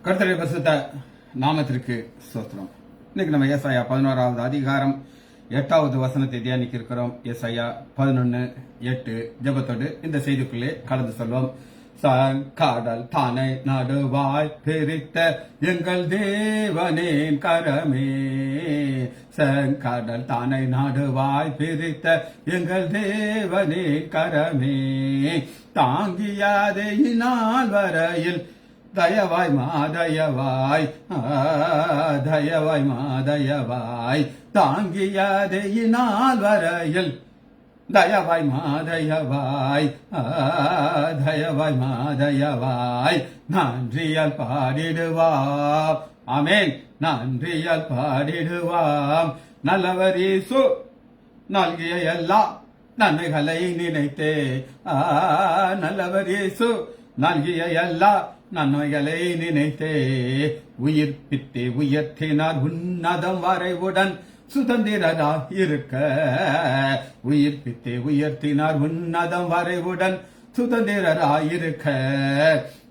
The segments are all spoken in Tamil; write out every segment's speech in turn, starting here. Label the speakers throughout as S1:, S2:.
S1: கர்த்தருடைய பரிசுத்த நாமத்திற்கு ஸ்தோத்திரம். இன்னைக்கு நம்ம ஏசாயா 11வது அதிகாரம் 8வது வசனத்தை தியானிக்க இருக்கிறோம். ஏசாயா 11:8 ஜெபத்தோடு இந்த செய்திக்குள்ளே கடந்து செல்வோம். கடல் தானை நடுவாய் பிரித்த எங்கள் தேவனின் கரமே, கடல் தானை நடுவாய் பிரித்த எங்கள் தேவனின் கரமே, தாங்கியாதே இந்நாள் வரையில் தயவாய் மாதயவாய், தயவாய் மாதயவாய், தாங்கியதே இந்நாள் வரையில் தயவாய் மாதயவாய், தயவாய் மாதயவாய், நன்றியால் பாடிடுவாம். ஆமென். நன்றியால் பாடிடுவாம். நல்லவர் இயேசு நல்கிய எல்லா நன்மைகளை நினைத்தே, நல்லவர் இயேசு நல்கிய எல்லா நன்மைகளை நினைத்தே, உயிர்ப்பித்தே உயர்த்தினார் உன்னதம் வரைவுடன் சுதந்திரரா இருக்க, உயிர்ப்பித்தே உயர்த்தினார் உன்னதம் வரைவுடன் சுதந்திரரா இருக்க,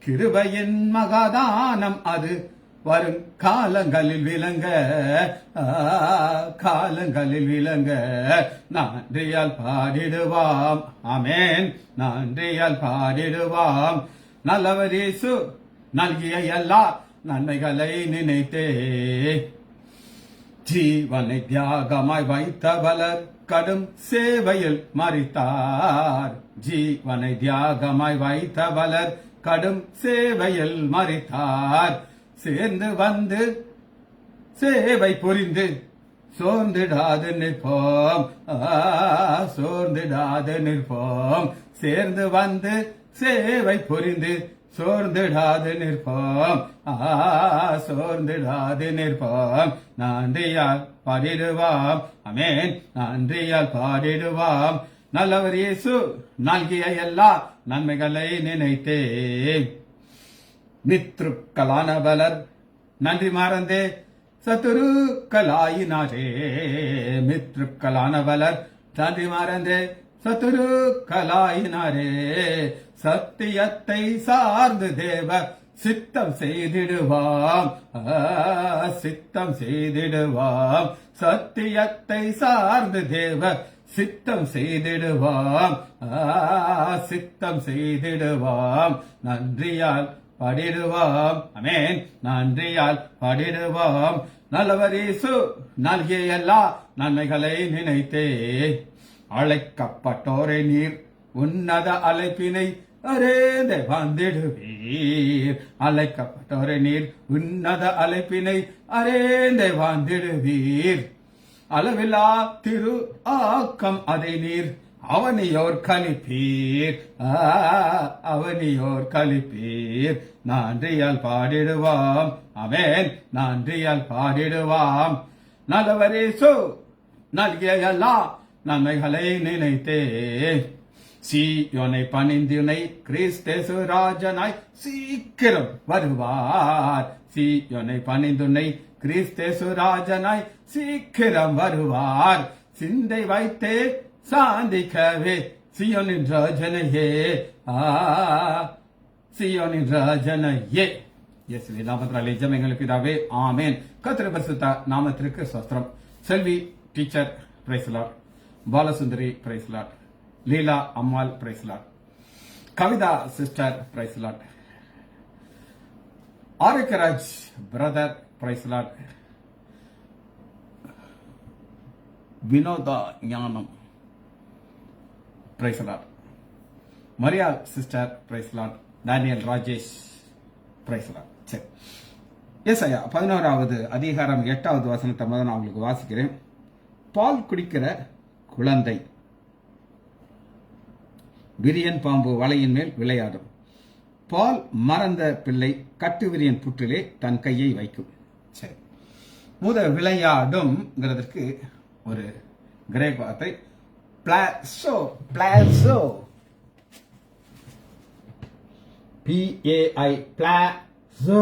S1: கிருபையின் மகாதானம் அது வரும் காலங்களில் விளங்க, காலங்களில் விளங்க, நன்றியால் பாடிடுவாம். ஆமென். நன்றியால் பாடிடுவாம். நல்லவர் இயேசு நல்கிய எல்லா நன்மைகளை நினைத்தே, ஜீவனை தியாகமாய் வைத்தவளர் கடும் சேவையில் மரித்தார், ஜீவனை தியாகமாய் வைத்தவளர் கடும் சேவையில் மரித்தார், சேர்ந்து வந்து சேவை புரிந்து சோர்ந்திடாது நிற்போம், சோர்ந்திடாது நிற்போம், சேர்ந்து வந்து சேவை புரிந்து சோர்ந்திடாது நிற்போம், சோர்ந்திடாது நிற்போம், நன்றியால் பாடிடுவாம். ஆமென். நன்றியால் பாடிடுவாம். நல்லவர் இயேசு நல்கிய எல்லா நன்மைகளை நினைத்தே, மித்ருக்களானவளர் நன்றி மறந்தே சத்துருக்களாயினாரே, மித்ருக்களானவளர் நன்றி மறந்தே சத்துருக்களாயினாரே, சத்தியத்தை சார்ந்து தேவ சித்தம் செய்திடுவாம், சித்தம் செய்திடுவாம், சத்தியத்தை சார்ந்து தேவ சித்தம் செய்திடுவாம், சித்தம் செய்திடுவாம், நன்றியால் பாடிடுவாம். ஆமென். நன்றியால் பாடிடுவாம். நல்லவர் இயேசு நல்கிய எல்லா நன்மைகளை நினைத்தே, அழைக்கப்பட்டோரை நீர் உன்னத அழைப்பினை அரேந்தே வாழ்ந்திடுவீர், அழைக்கப்பட்டோரை நீர் உன்னத அழைப்பினை அரேந்தே வாழ்ந்திடுவீர், அளவில்லா திரு ஆக்கம் அதை நீர் அவனியோர் கழிப்பீர், அவனியோர் கழிப்பீர், நன்றியால் பாடிடுவாம். ஆமென். நன்றியால் பாடிடுவாம். நல்லவர் இயேசு நல்கிய எல்லா நன்மைகளை நினைத்தே, சீயோனை பணிந்துனை கிறிஸ்தேசு ராஜனாய் சீக்கிரம் வருவார், சீயோனை பணிந்துனை கிறிஸ்தேசு ராஜனாய் சீக்கிரம் வருவார், சிந்தை வைத்தே சாந்திக்கவே சீயோனின் ராஜனையே, சீயோனின் ராஜனையே. இயேசுவின் நாமத்தினாலே ஜெபம் எங்களுக்கு பிதாவே. ஆமென். கர்த்தருடைய பரிசுத்த நாமத்திற்கு ஸ்தோத்திரம். Selvi teacher praise the Lord, Balasundari praise the Lord, Leela Ammal praise the Lord, Kavitha sister praise the Lord, Arokiaraj brother praise the Lord, Vinotha Gnanam praise the Lord, Maria sister praise the Lord, Daniel Rajesh praise the Lord. சரி, ஏசாயா 11வது அதிகாரம் 8வது வசனத்தை முதல்ல நான் உங்களுக்கு வாசிக்கிறேன். பால் குடிக்கிற குழந்தை விரியன் பாம்பு வலையின் மேல் விளையாடும், பால் மறந்த பிள்ளை கட்டு விரியன் புற்றிலே தன் கையை வைக்கும். சரி, விளையாடும்ங்கிறதுக்கு ஒரு கிரேக் வார்த்தை பிளாசோ, பிளாசோ, PAI, பிளாசோ,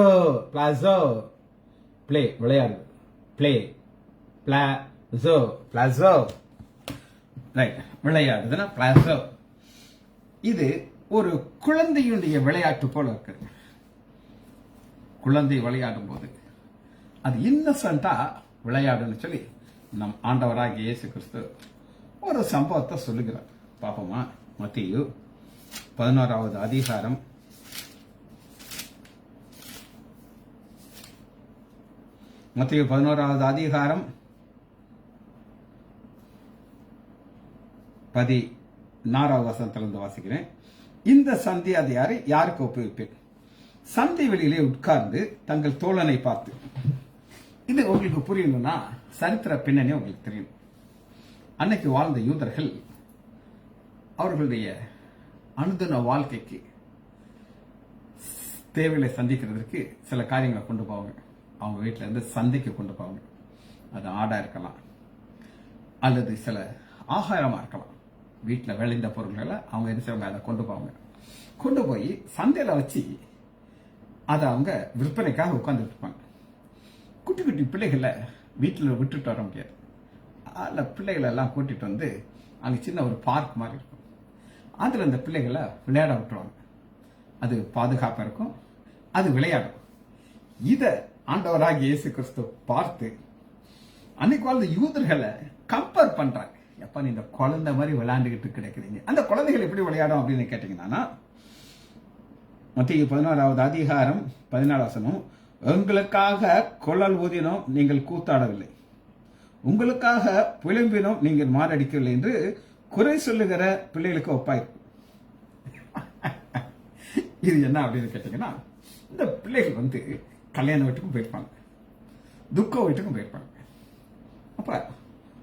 S1: பிளாசோ, பிளே விளையாடு, பிளே, பிளாசோ, பிளாசோ, ரைட், விளையாடுதுன்னா பிளாசோ. இது ஒரு குழந்தையுடைய விளையாட்டு போல இருக்கு. குழந்தை விளையாடும் போது அது இன்னசென்ட்டா விளையாடுன்னு சொல்லி நம் ஆண்டவராகிய இயேசு கிறிஸ்து ஒரு சம்பவத்தை சொல்லுகிறார். பாப்போமா? மத்தேயு 11வது அதிகாரம் 16வது வசனத்திலிருந்து வாசிக்கிறேன். இந்த சந்தியாதியாரை யாருக்கு ஒப்புவிப்பேன்? சந்தை வெளியிலே உட்கார்ந்து தங்கள் தோழனை பார்த்து. இது உங்களுக்கு புரியணும்னா சரித்திர பின்னணி உங்களுக்கு தெரியும். அன்னைக்கு வாழ்ந்த யூதர்கள் அவர்களுடைய அனுதின வாழ்க்கைக்கு தேவைகளை சந்திக்கிறதுக்கு சில காரியங்களை கொண்டு போவாங்க. அவங்க வீட்டில இருந்து சந்தைக்கு கொண்டு போவாங்க. அது ஆடா இருக்கலாம், அல்லது சில ஆகாரமா இருக்கலாம். வீட்டில் விளைந்த பொருள்களை அவங்க என்ன செய்வாங்க, அதை கொண்டு போவாங்க. கொண்டு போய் சந்தையில வச்சு அதை அவங்க விற்பனைக்காக உட்கார்ந்துட்டு இருப்பாங்க. குட்டி குட்டி பிள்ளைகளை வீட்டில் விட்டுட்டு வர முடியாது. அதில் பிள்ளைகளை எல்லாம் கூட்டிட்டு வந்து அங்கே சின்ன ஒரு பார்க் மாதிரி இருக்கும். அதில் அந்த பிள்ளைகளை விளையாட விட்டுருவாங்க. அது பாதுகாப்பாக இருக்கும், அது விளையாடும். இதை ஆண்டவராகிய இயேசு கிறிஸ்து பார்த்து அன்னைக்கு வாழ்ந்த யூதர்களை கம்பேர் பண்றாங்க. எப்ப நீ இந்த குழந்தை மாதிரி விளையாண்டுகிட்டு கிடைக்கிறீங்க, அந்த குழந்தைகள் எப்படி விளையாடும் அப்படின்னு கேட்டீங்கன்னா, மத்தேயு 11வது அதிகாரம் 14 வசனம், உங்களுக்காக குழல் ஊதினோம் நீங்கள் கூத்தாடவில்லை, உங்களுக்காக புலம்பினோம் நீங்கள் மாரடிக்கவில்லை என்று குறை சொல்லுகிற பிள்ளைகளுக்கு ஒப்பாயிருக்கும். இது என்ன அப்படின்னு கேட்டீங்கன்னா, இந்த பிள்ளைகள் வந்து கல்யாண வீட்டுக்கும் போயிருப்பாங்க, துக்க வீட்டுக்கும் போயிருப்பாங்க. அப்ப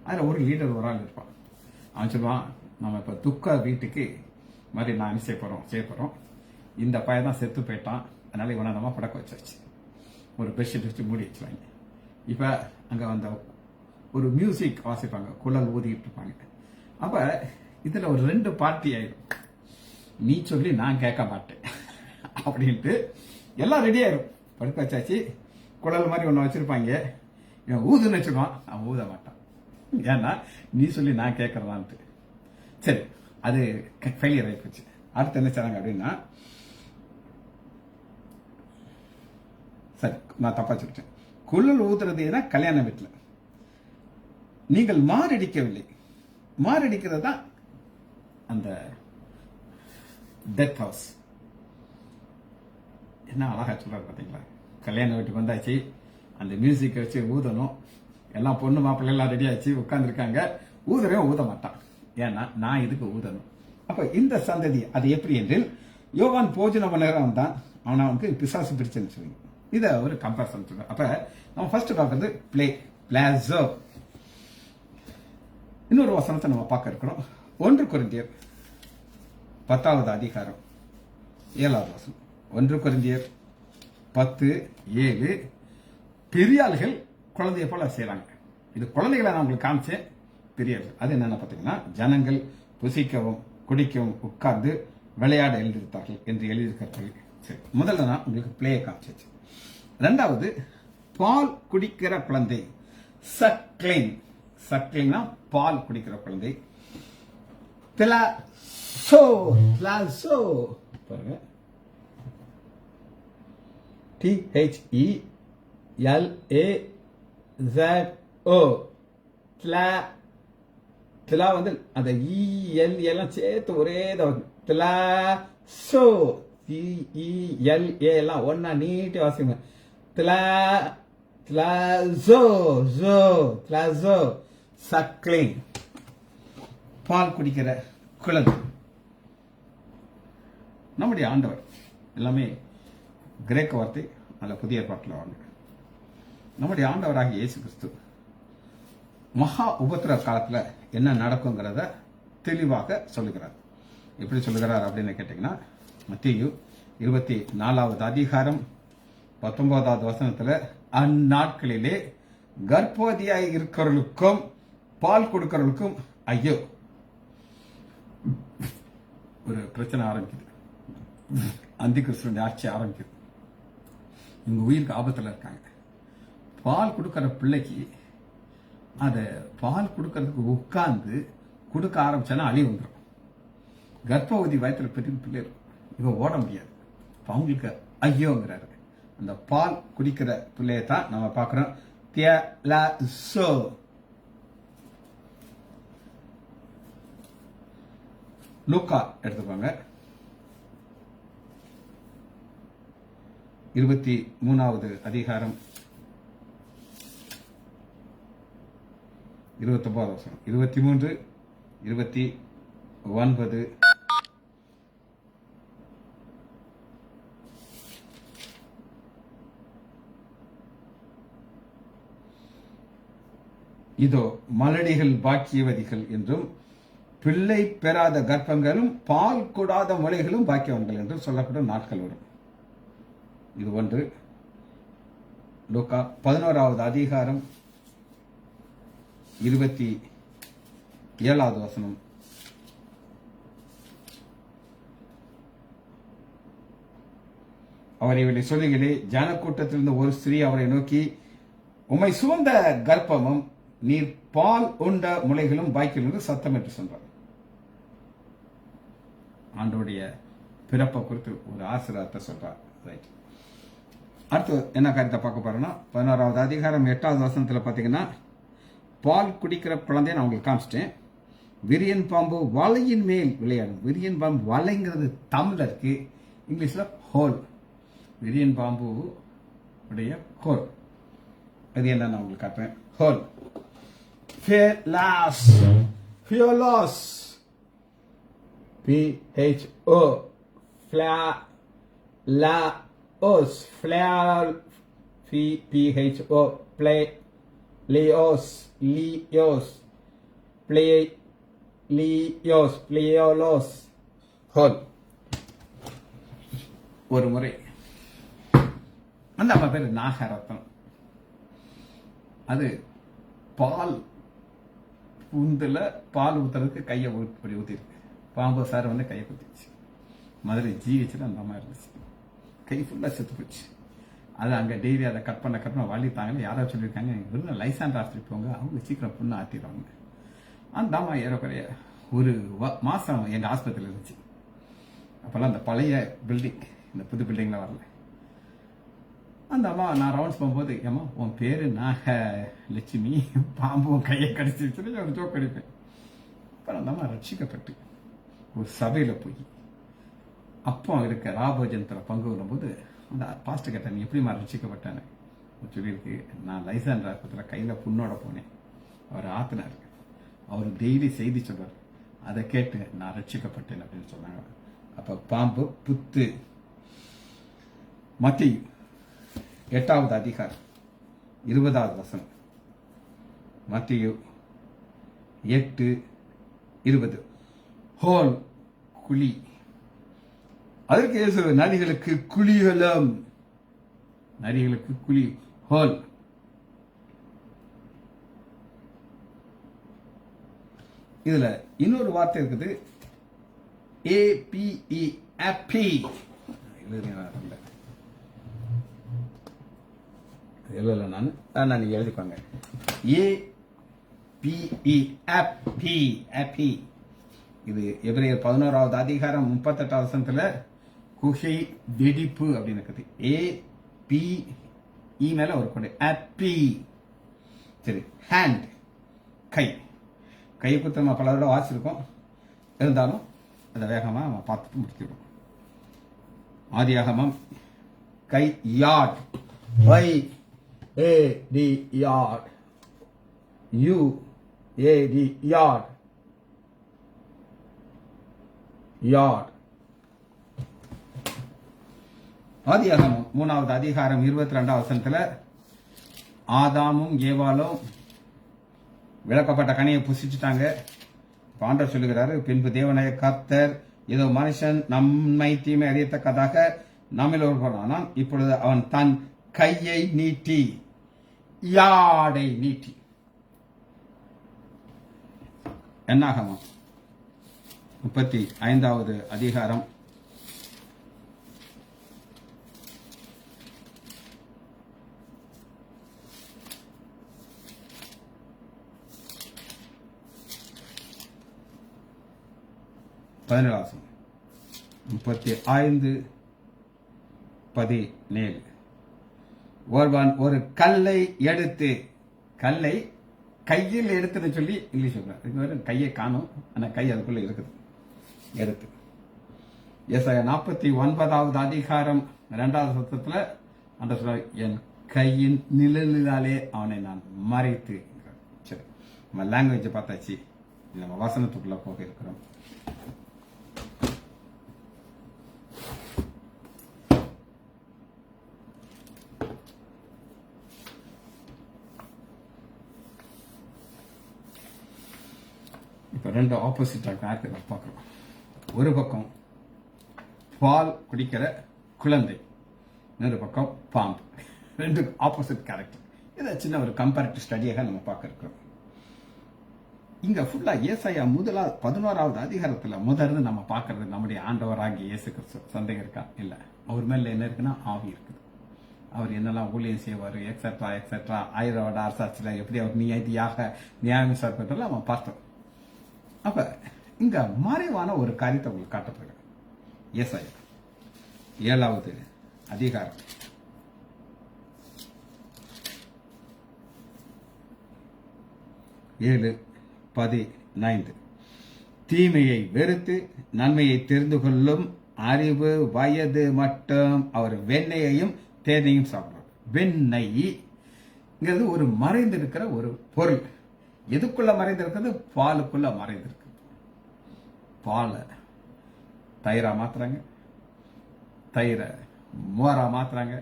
S1: அதுல ஒரு லீடர் ஒரு ஆள் இருப்பான். அவன் சொல்லுவான், நம்ம இப்ப துக்க வீட்டுக்கு மாதிரி நான் செய்ய போறோம், இந்த பையன் தான் செத்து போயிட்டான், அதனால இவனை நம்ம படக்க வச்சாச்சு, ஒரு பெட்ஷீட் வச்சு மூடி வச்சுருவாங்க. இப்ப அங்க வந்த ஒரு மியூசிக் வாசிப்பாங்க, குழல் ஊதிட்டு இருப்பாங்க. அப்ப இதுல ஒரு 2 பார்ட்டி ஆயிடும். நீ சொல்லி நான் கேட்க மாட்டேன் அப்படின்ட்டு எல்லாம் ரெடி ஆயிரும். படுக்க வச்சாச்சு, குழல் மாதிரி ஒண்ணு வச்சிருப்பாங்க. இவன் ஊதுன்னு வச்சுக்குவான், அவன் ஊத மாட்டான். ஏன்னா நீ சொல்லி நான் கேட்கறதான்ட்டு. சரி, அது ஃபெயிலியர் ஆகி போச்சு. அடுத்து என்ன செய்றாங்க அப்படின்னா, சரி நான் தப்பா சொல்லிட்டேன். குழல் ஊதுறது ஏன்னா கல்யாண வீட்டில் நீங்கள் மாரடிக்கவில்லை, மாரடிக்கிறது தான் அந்த டெத் ஹவுஸ். என்ன அழகா சொல்றாரு பாத்தீங்களா? கல்யாண வீட்டுக்கு வந்தாச்சு, அந்த மியூசிக் வச்சு ஊதணும், எல்லாம் பொண்ணு மாப்பிள்ளை எல்லாம் ரெடி ஆச்சு உட்கார்ந்துருக்காங்க. ஊதுறவே ஊத மாட்டான், ஏன்னா நான் இதுக்கு ஊதணும். அப்ப இந்த சந்ததி அது எப்படி என்றில், யோவான் போஜன பண்ணுறவன் வந்தான், அவனை வந்து பிசாசு பிடிச்சுன்னு சொல்லுங்க. இதை ஒரு கம்பேரிசன் சொல்றேன். அப்ப நம்ம ஃபர்ஸ்ட் பார்க்கறது பிளாசோ. இன்னொரு வசனத்தை நம்ம பார்க்க இருக்கிறோம். 1 கொரிந்தியர் 10வது அதிகாரம் 7வது வசனம். 1 கொரிந்தியர் 10:7. பெரியாள்கள் குழந்தைய போல செய்யறாங்க. இது குழந்தைகளை நான் உங்களுக்கு காமிச்சேன். பெரியார்கள் அது என்னன்னு பாத்தீங்கன்னா, ஜனங்கள் புசிக்கவும் குடிக்கவும் உட்கார்ந்து விளையாட எழுதியிருத்தார்கள் என்று எழுதியிருக்கிறார்கள். சரி, முதல்ல நான் உங்களுக்கு பிளேயை காமிச்சு. 2வது பால் குடிக்கிற குழந்தை, சக்லிங். சக்லிங்னா பால் குடிக்கிற குழந்தை. பிளாசோ, பிளாசோ பாருங்க, THELAZO. திலா வந்து அந்த EL எல்லாம் சேர்த்து ஒரே திலாசோ, TELA எல்லாம் ஒன்னா நீட்டி வாசிங்க. திலாசோ, திலாசோ, சக்லிங், பால் குடிக்கிற குழந்தை. நம்முடைய ஆண்டவர் எல்லாமே கிரேக்க வார்த்தை, நல்ல புதிய ஏற்பாட்டில் வாங்க. நம்முடைய ஆண்டவராகிய இயேசு கிறிஸ்து மகா உபத்திர காலத்துல என்ன நடக்குங்கிறத தெளிவாக சொல்லுகிறார். எப்படி சொல்லுகிறார் அப்படின்னு கேட்டீங்கன்னா, மத்தேயு 24வது அதிகாரம் 19வது வசனத்துல, அந்நாட்களிலே கர்ப்பவதியாய் இருக்கிறவர்களுக்கும் பால் கொடுக்கிறவர்களுக்கும் ஐயோ. ஒரு பிரச்சனை ஆரம்பிக்குது, அந்தி கிறிஸ்துவின் ஆட்சி ஆரம்பிக்குது. இவங்க உயிருக்கு ஆபத்துல இருக்காங்க. பால் கொடுக்கிற பிள்ளைக்கு அதை பால் கொடுக்கறதுக்கு உட்கார்ந்து கொடுக்க ஆரம்பிச்சானா அழி வந்துடும். கர்ப்பவதி வயத்துல பெரிய பிள்ளை இருக்கும், இவன் ஓட முடியாது. அவங்களுக்கு ஐயோங்கிறாரு. அந்த பால் குடிக்கிற பிள்ளையை தான் நம்ம பார்க்கிறோம். தியலசோ. லூக்கா எடுத்துக்கோங்க. 23வது அதிகாரம் 29வது வசனம். 23, 29. இதோ மலடிகள் பாக்கியவதிகள் என்றும் பிள்ளை பெறாத கர்ப்பங்களும் பால் கொடாத முளைகளும் பாக்கியவன்கள் என்றும் சொல்லப்படும் நாட்கள் வரும். இது ஒன்று. லூக்கா 11வது அதிகாரம் 27வது வசனம். அவர் இவரை சொல்லுகிறே, ஜனக்கூட்டத்திலிருந்து ஒரு ஸ்திரீ அவரை நோக்கி, உம்மை சூழ்ந்த கர்ப்பமும் நீர் பால் உண்ட முளைகளும் பாக்கியம் என்று சத்தம் என்று சொன்னார். ஆண்டோடைய பிறப்பை குறித்து ஒரு ஆசீர்வாதத்தை சொல்றார். ரைட். அடுத்து என்ன காரியத்தை பார்க்க போறோம்னா 11வது அதிகாரம் 8வது வசனத்துல பாத்தீங்கன்னா, பால் குடிக்கிற குழந்தைய நான் உங்களுக்கு காமிச்சிட்டேன். விரியன் பாம்பு வலையின் மேல் விளையாடும். விரியன் பாம்பு வலைங்கிறது தமிழ்ல இருக்கு, இங்கிலீஷ்ல ஹோல். விரியன் பாம்பு உடைய ஹோல் அது என்ன நான் உங்களுக்கு காட்டுறேன். Whole. Fearless. Fearless. P-H-O. Fla-la-os. Flare. P-H-O. Play. Leos. Leos. Play. Leos. Pleolos. Hol. ஒரு முறை அந்த அம்மா பேர் நாகரத்னம். அது பால் உந்துல பால் ஊத்துறதுக்கு கையை ஊத்திருக்கு. பாம்பு சார் வந்து கையை குத்திச்சு. மதுரை ஜிஹெச்ல அந்த அம்மா இருந்துச்சு. கை ஃபுல்லா செத்து போச்சு. அது அங்க டெய்லி அதை கட் பண்ண வலித்தாங்கன்னு யாராவது சொல்லியிருக்காங்க, வெறும் லைசாண்ட் ஆஸ்திரி போங்க, அவங்க சீக்கிரம் புண்ணு ஆத்திடுவாங்க. அந்த அம்மா ஏறக்குறைய ஒரு மாசம் எங்க ஆஸ்பத்திரியில் இருந்துச்சு. அப்பெல்லாம் அந்த பழைய பில்டிங், இந்த புது பில்டிங்ல வரல. அந்த அம்மா நான் ரவுண்ட்ஸ் போகும்போது, ஏமா உன் பேரு நாக லட்சுமி, பாம்பும் கையை கடிச்சிருச்சுன்னு ஒரு ஜோக் அடிப்பேன். அப்புறம் அந்த அம்மா ரட்சிக்கப்பட்டு ஒரு சபையில போய் அப்போ இருக்க ராபோஜனத்துல பங்கு வரும்போது அந்த பாஸ்டர் கேட்டேன், நீ எப்படிமா ரட்சிக்கப்பட்டேன்னு சொல்லியிருக்கு. நான் லைசாண்ட் ஆஸ்பத்திரியில் கையில புண்ணோட போனேன். அவர் ஆத்தினார். அவர் டெய்லி செய்தி சொல்றாரு. அதை கேட்டு நான் ரட்சிக்கப்பட்டேன் அப்படின்னு சொன்னாங்க. அப்ப பாம்பு புத்து. மத்தேயு 8வது அதிகாரம் 20வது வசனம். மத்தேயு 8:20. ஹோல் குழி. அதற்கு இயேசு, நரிகளுக்கு குழிகளும். நரிகளுக்கு குழி. ஹோல். இதுல இன்னொரு வார்த்தை இருக்குது, APE. ஆப்பி. எழுதல நான் நீங்க எழுதிக்கோங்க. APE. ஆப்பி. ஆப்பி. இது எபிரேயர் 11வது அதிகாரம் 38வது வசனத்துல குகை வெடிப்பு அப்படின்னு இருக்குது. APE மேல ஒரு கொடை. ஆப்பி. சரி. ஹேண்ட். கை. கை குத்து நம்ம பல விட வாசிருக்கோம், இருந்தாலும் அதை வேகமா நம்ம பார்த்துட்டு முடிச்சிருக்கோம். ஆதியாகமம் கை. யார்ட். YAD. யார்ட். UAD. யார்ட். யார்ட். ஆதியாகமம் 3வது அதிகாரம் 22வது வசனத்துல ஆதாமும் ஏவாளும் விளக்கப்பட்ட கனியை புசிச்சுட்டாங்க. ஆண்டவர் சொல்லுகிறாரு, பின்பு தேவனாய கர்த்தர், ஏதோ மனுஷன் நம்மை தீமை அறியத்தக்கதாக நம்மில் ஒருவரானான். இப்பொழுது அவன் தன் கையை நீட்டி, யாடை நீட்டி. என்னாகமம் 35வது அதிகாரம் 35:17. ஒருவன் ஒரு கல்லை எடுத்து, கல்லை கையில் எடுத்துன்னு சொல்லி இங்கிலீஷ் சொல்றாரு. கையை காணும், ஆனா கை அதுக்குள்ள இருக்குது. எடுத்து ஏசாயா 49வது அதிகாரம் 2வது சத்தத்துல அந்த சொல்ற, என் கையின் நிழலினாலே அவனை நான் மறைத்து. சரி, நம்ம லாங்குவேஜ் பார்த்தாச்சு, நம்ம வசனத்துக்குள்ள போக இருக்கிறோம். இப்ப ரெண்டு ஆப்போசிட்டாக பார்க்கிறோம். ஒரு பக்கம் பால் குடிக்கிற குழந்தை, இன்னொரு பக்கம் பாம்பு. ரெண்டு ஆப்போசிட் கேரக்டர். இதை சின்ன ஒரு கம்பேரிட்டிவ் ஸ்டடியாக நம்ம பார்க்க இருக்கிறோம். இங்க ஃபுல்லா ஏசாயா 11வது அதிகாரத்துல முதல்ல நம்ம பார்க்கறது நம்முடைய ஆண்டவராகிய இயேசு கிறிஸ்து. சந்தேகம் இருக்கா? இல்ல. அவர் மேல என்ன இருக்குன்னா ஆவி இருக்குது. அவர் என்னெல்லாம் ஊழியம் செய்வார், எக்ஸெட்ரா எக்ஸெட்ரா, ஆயிரோட அரசாட்சியில எப்படி அவர் நியாயம் விசாரிப்பதெல்லாம் நம்ம பார்த்தோம். அப்ப இங்க மறைவான ஒரு காரியத்தை உங்களுக்கு காட்டப்படுகிறது. ஏசாயா 7வது அதிகாரம் 7:15. தீமையை வெறுத்து நன்மையை தெரிந்து கொள்ளும் அறிவு வயது மட்டும் அவர் வெண்ணெயையும் தேனையும் சாப்பிடுவார். வெண்ணெய்ங்கிறது ஒரு மறைந்திருக்கிற ஒரு பொருள். எதுக்குள்ள மறைந்திருக்கிறது? பாலுக்குள்ள மறைந்திருக்கு. பாலை தயிரா மாத்துறாங்க, தயிரை மோரா மாத்துறாங்க,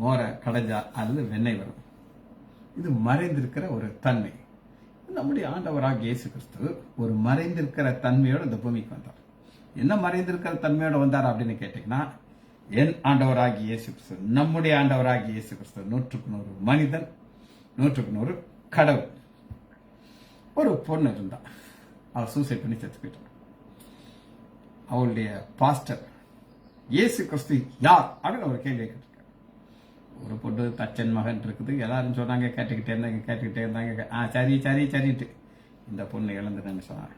S1: மோரை கடைஞ்சா அது வெண்ணெய் வரும். இது மறைந்திருக்கிற ஒரு தன்மை. நம்முடைய ஆண்டவராக இயேசு கிறிஸ்து ஒரு மறைந்திருக்கிற தன்மையோட இந்த பூமிக்கு வந்தார். என்ன மறைந்திருக்கிற தன்மையோட வந்தார் அப்படின்னு கேட்டீங்கன்னா, என் ஆண்டவராகி இயேசு கிறிஸ்து, நம்முடைய ஆண்டவராகி இயேசு கிறிஸ்து 100% மனிதன், 100% கடவுள். ஒரு பொண்ணு இருந்தா, அவள் சூசைட் பண்ணி செத்து போயிட்டான். அவளுடைய பாஸ்டர் இயேசு கிறிஸ்து யார் அப்படின்னு ஒரு கேள்வி கேட்டிருக்காரு. ஒரு பொண்ணு தச்சன் மகன் இருக்குது, எல்லாரும் சொன்னாங்க, கேட்டுக்கிட்டே இருந்தாங்க. சரின்ட்டு இந்த பொண்ணு இழந்துட்டேன்னு சொன்னாங்க.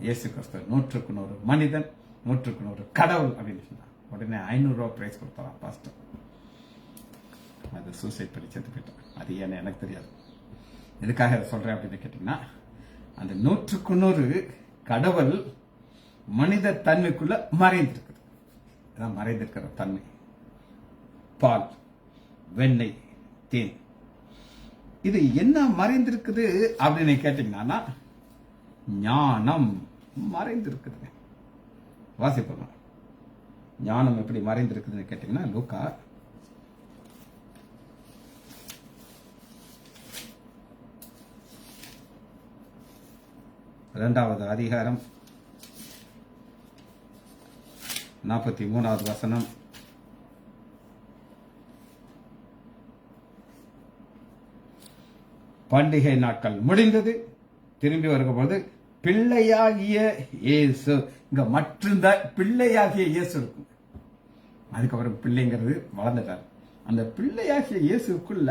S1: இயேசு கிறிஸ்து 100% மனிதன், 100% கடவுள் அப்படின்னு சொன்னாங்க. உடனே 500 ரூபாய் பிரைஸ் கொடுத்தாராம் பாஸ்டர். அது சூசைட் பண்ணி செத்து போயிட்டான். அது ஏன்னு எனக்கு தெரியாது. எதுக்காக அதை சொல்றேன் அப்படின்னு கேட்டீங்கன்னா, அந்த 100% கடவுள் மனித தன்மைக்குள்ள மறைந்திருக்குது. அதான் மறைந்திருக்கிற தன்மை. பால், வெண்ணெய், தேன், இது என்ன மறைந்திருக்குது அப்படின்னு கேட்டீங்கன்னா, ஞானம் மறைந்திருக்குது. வாசிப்போம். ஞானம் எப்படி மறைந்திருக்குதுன்னு கேட்டீங்கன்னா, லூக்கா 2வது அதிகாரம் 43வது வசனம். பண்டிகை நாட்கள் முடிந்தது, திரும்பி வரும்போது பிள்ளையாகிய இயேசு, இங்க மட்டும்தான் பிள்ளையாகிய இயேசு இருக்கும். அதுக்கப்புறம் பிள்ளைங்கிறது வளர்ந்துட்டார். அந்த பிள்ளையாகிய இயேசுக்குள்ள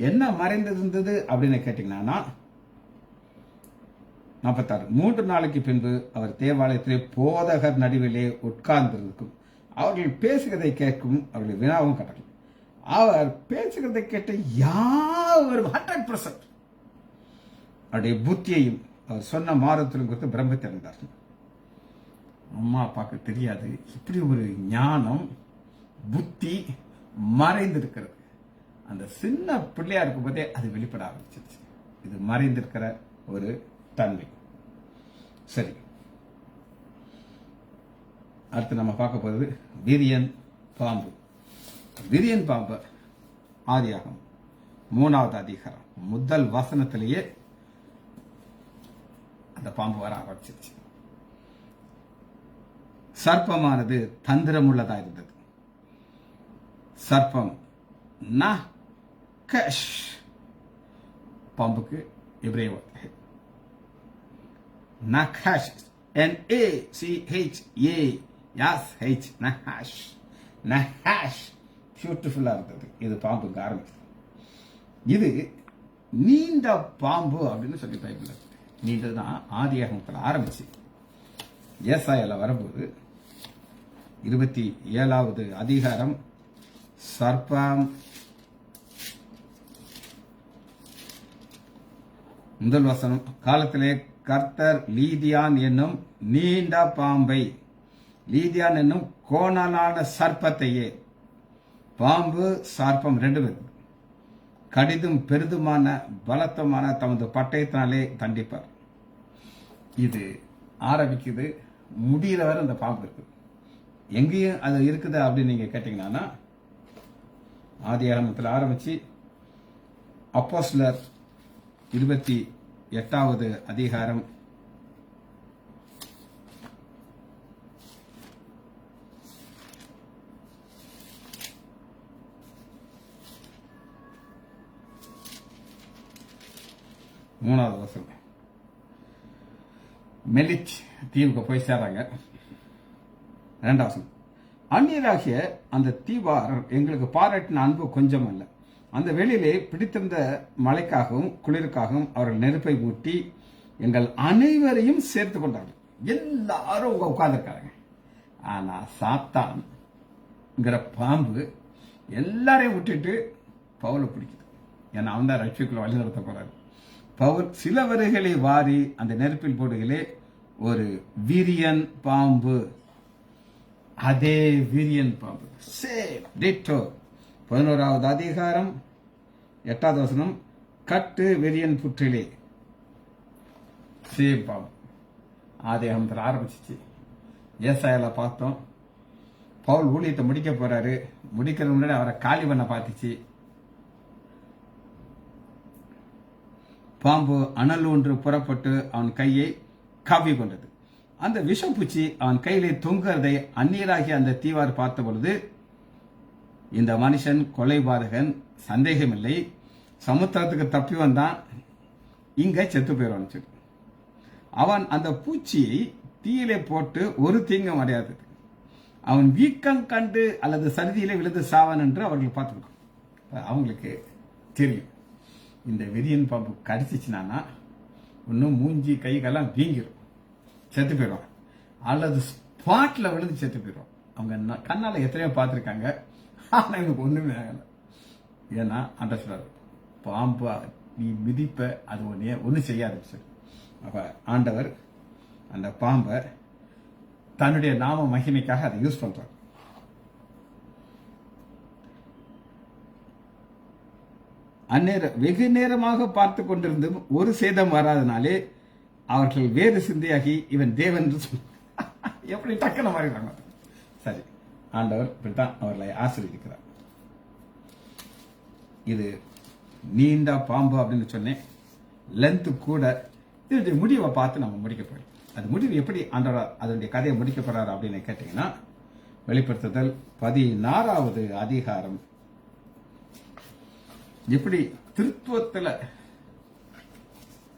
S1: என்ன மறைந்திருந்தது அப்படின்னு கேட்டீங்கன்னா, 46. 3 நாளைக்கு பின்பு அவர் தேவாலயத்திலே போதகர் நடுவிலே உட்கார்ந்திருக்கும். அவர்கள் பேசுகிறதை கேட்கும், அவர்கள் வினாவும் கட்டலாம். அவர் பேசுகிறதை கேட்ட யாவரும் 100% அவருடைய புத்தியையும் அவர் சொன்ன மாறுதலும் குறித்து பிரமித்திருந்தார்கள். அம்மா அப்பாவுக்கு தெரியாது இப்படி ஒரு ஞானம், புத்தி மறைந்திருக்கிறது. அந்த சின்ன பிள்ளையா இருக்கும் போதே அது வெளிப்பட ஆரம்பிச்சிருச்சு. இது மறைந்திருக்கிற ஒரு தன்மை. சரி, அடுத்து நம்ம பார்க்க போறது விரியன் பாம்பு. விரியன் பாம்பு ஆதியாகம் 3வது அதிகாரம் முதல் வசனத்திலேயே அந்த பாம்பு வர ஆரம்பிச்சிருச்சு. சர்ப்பமானது தந்திரமுள்ளதா இருந்தது. சர்ப்பம் நகஷ், பாம்புக்கு எபிரேய வார்த்தை நகஷ், NACHASH, நஹாஷ். நஹாஷ் பியூட்டிஃபுல்லா இருந்தது. இது பாம்புக்கு ஆரம்பிச்சது. இது நீண்ட பாம்பு அப்படின்னு சொல்லி பைபிள் நீண்டதுதான். ஆதியாகமத்தில் ஆரம்பிச்சு ஏசாயால வரும்போது 27வது அதிகாரம் சர்ப்பம் முதல் வசனம், காலத்திலே கர்த்தர் லீதியான் என்னும் நீண்ட பாம்பை, லீதியான் என்னும் கோணலான சர்ப்பத்தையே, பாம்பு சர்ப்பம் ரெண்டு பேர் கடிதும் பெரிதுமான பலத்தமான தமது பட்டயத்தினாலே தண்டிப்பார். இது ஆரம்பிக்குது, முடிகிற வரை அந்த பாம்பு இருக்கு. எங்கேயும் அது இருக்குது அப்படின்னு நீங்க கேட்டீங்கன்னா, ஆதியாகமத்தில் ஆரம்பிச்சு அப்போஸ்தலர் 28வது அதிகாரம் 3வது வசனம், மெலிச் தீவுக்கு போய் சேர்றாங்க. 2வது வசனம், அந்நியராகிய அந்த தீவாரர் எங்களுக்கு பாராட்டின அன்பு கொஞ்சம் அல்ல. அந்த வெளியிலே பிடித்திருந்த மழைக்காகவும் குளிருக்காகவும் அவர்கள் நெருப்பை மூட்டி எங்கள் அனைவரையும் சேர்த்து கொண்டார்கள். எல்லாரும் உட்கார்ந்துருக்காங்க. ஆனா சாத்தான்ங்கிற பாம்பு எல்லாரையும் விட்டுட்டு பவுலை பிடிக்குது. ஏன்னா அவன் தான் ரட்சிக்குள்ள வழி நடத்த போறாரு. பவுல் சில வரைகளை வாரி அந்த நெருப்பில் போடுகளே ஒரு வீரியன் பாம்பு, அதே வீரியன் பாம்பு, சேம் டிட்டோ. 11வது அதிகாரம் 8வது வசனம், கட்டு வெறியன் புற்றிலே, சேம் பாம்பு. ஆதியாகமத்தில் ஆரம்பிச்சிச்சு. ஏசாயால பார்த்தோம். பவுல் ஊழியத்தை முடிக்க போறாரு. முடிக்கிற முன்னாடி அவரை காலி பண்ண பார்த்துச்சு. பாம்பு அனல் ஒன்று புறப்பட்டு அவன் கையை காவி கொண்டது. அந்த விஷப்பூச்சி அவன் கையிலே தொங்குறதை அந்நியராகி அந்த தீவார் பார்த்த பொழுது, இந்த மனுஷன் கொலைபாதகன், சந்தேகமில்லை, சமுத்திரத்துக்கு தப்பி வந்தான், இங்க செத்து போயிடுவான். அவன் அந்த பூச்சியை தீயிலே போட்டு ஒரு தீங்கும் அடையாது. அவன் வீக்கம் கண்டு அல்லது சருதியிலே விழுந்து சாவான் என்று அவர்கள் பார்த்துருக்கோம். அவங்களுக்கு தெரியும், இந்த வெறியன் பாம்பு கடிச்சிச்சுனா இன்னும் மூஞ்சி கை காலம் வீங்கிரும், செத்து போயிடுவான், அல்லது ஸ்பாட்ல விழுந்து செத்து போயிடுவான். அவங்க கண்ணால எத்தனையோ பார்த்துருக்காங்க. ஆனா எனக்கு ஒண்ணுமே ஆகல. ஏன்னா அந்த சொல்றாரு, பாம்பு நீ மிதிப்ப அது ஒன்னும் செய்யாது சார். அப்ப ஆண்டவர் அந்த பாம்பை தன்னுடைய நாம மகிமைக்காக அதை யூஸ் பண்றார். வெகு நேரமாக பார்த்து கொண்டிருந்தும் ஒரு சேதம் வராதனாலே அவர்கள் வேறு சிந்தையாகி இவன் தேவன் எப்படி டக்குன மாறிடுறாங்க. சரி, ஆண்டவர் இப்படித்தான் அவர்களை ஆசீர்வதிக்கிறார். இது நீண்ட பாம்பு அப்படின்னு சொன்னேன். லென்த் கூட. இதனுடைய முடிவை பார்த்து நம்ம முடிக்க போறோம். அது முடிவு எப்படி ஆண்டவர் அதனுடைய கதையை முடிக்க போறாரு அப்படின்னு கேட்டீங்கன்னா, வெளிப்படுத்துதல் 16வது அதிகாரம் எப்படி திருத்துவத்துல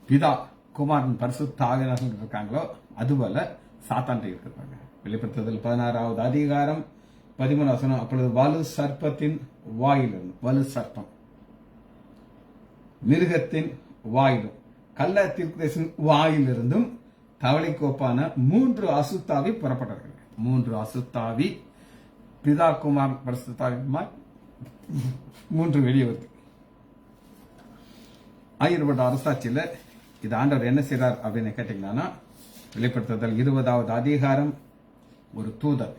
S1: பிதா குமாரன் பரிசுத்த ஆவியானவர்கள் இருக்காங்களோ அதுபோல சாத்தான் இருக்கிறாங்க. வெளிப்படுத்துதல் 16வது அதிகாரம் 13வது வசனம், அப்பொழுது வலு சர்ப்பத்தின் வாயிலிருந்து, வலு சர்ப்பம் மிருகத்தின் வாயிலும் கள்ள தீர்க்கதரிசியின் வாயிலிருந்தும் தவளைக்கோப்பான 3 அசுத்தாவி புறப்பட்டார்கள். 3 அசுத்தாவி, பிதா குமார் பரிசுத்தாவி 3 வெளியே வருது. 1000 வருட அரசாட்சியில இது ஆண்டவர் என்ன செய்றார் அப்படின்னு கேட்டீங்கன்னா, வெளிப்படுத்துதல் 20வது அதிகாரம் ஒரு தூதர்,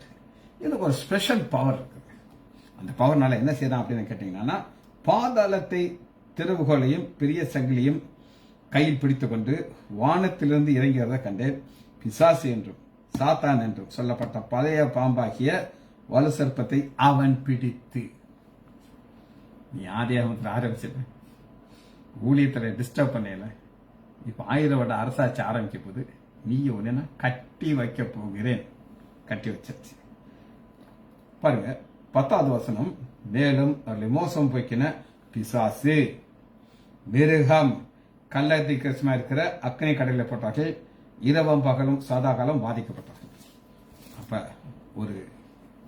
S1: இதுக்கு ஒரு ஸ்பெஷல் பவர் இருக்கு. அந்த பவர்னால என்ன செய்யறான் அப்படின்னு கேட்டீங்கன்னா, பாதாளத்தை திறவுகோலையும் பெரிய சங்கிலியும் கையில் பிடித்துக் கொண்டு வானத்திலிருந்து இறங்கிறத கண்டு பிசாசு என்றும் சாத்தான் என்றும் சொல்லப்பட்ட பழைய பாம்பாகிய வலு சர்ப்பத்தை அவன் பிடித்து, நீ ஆதியாகமத்தில் ஆரம்பிச்சிருக்க, ஊழியத்துல டிஸ்டர்ப் பண்ணல, இப்ப 1000 வருட அரசாட்சி ஆரம்பிக்க போது நீ ஒன்னு கட்டி வைக்க போகிறேன். கட்டி வச்சாச்சு பாருங்க. 10வது வசனம், மேலும் அவர்களை மோசம் போக்கின பிசாசு, மிருகம், கள்ளத்தி கிருஷ்ணமா இருக்கிற அக்கனை கடலில் போட்டார்கள், இரவும் பகலும் சதா காலம் பாதிக்கப்பட்டார்கள். அப்ப ஒரு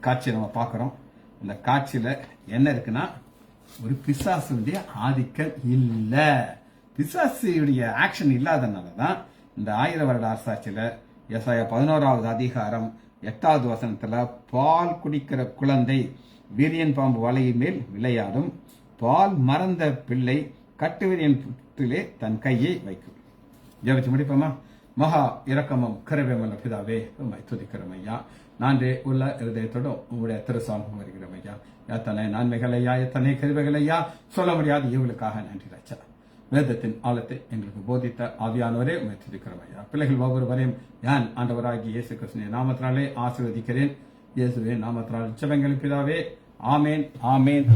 S1: காட்சி நம்ம பார்க்கிறோம். இந்த காட்சியில என்ன இருக்குன்னா, ஒரு பிசாசுடைய ஆதிக்கம் இல்ல, பிசாசுடைய ஆக்ஷன் இல்லாதனாலதான் இந்த 1000 வருட அரசாட்சியில ஏசாயா 11வது அதிகாரம் 8வது வசனத்துல, பால் குடிக்கிற குழந்தை வீரியன் பாம்பு வலையின் மேல் விளையாடும், பால் மறந்த பிள்ளை கட்டுவிரியன் கரத்திலே தன் கையை வைக்கும். ஜெபிச்சு முடிப்போமா? மகா இரக்கமும் கிருபையுமுள்ள பிதாவே, உம்மை துதிக்கிறோம் ஐயா. நான்றே உள்ள இருதயத்தோடும் உங்களுடைய திருசாமம் வருகிறோம் ஐயா. எத்தனை நன்மைகள் ஐயா, எத்தனை கிருபைகள் ஐயா, சொல்ல முடியாது. இவளுக்காக நன்றி ரச்சா. வேதத்தின் ஆழத்தை எங்களுக்கு போதித்த ஆவியானவரே உம்மை துதிக்கிறோம் ஐயா. பிள்ளைகள் ஒவ்வொருவரையும் யான் ஆண்டவராகி இயேசு கிறிஸ்துவின் நாமத்தினாலே ஆசீர்வதிக்கிறேன். இயேசுவின் நாமத்தினால் ஜெபங்கள் பிதாவே. ஆமேன், ஆமேன்.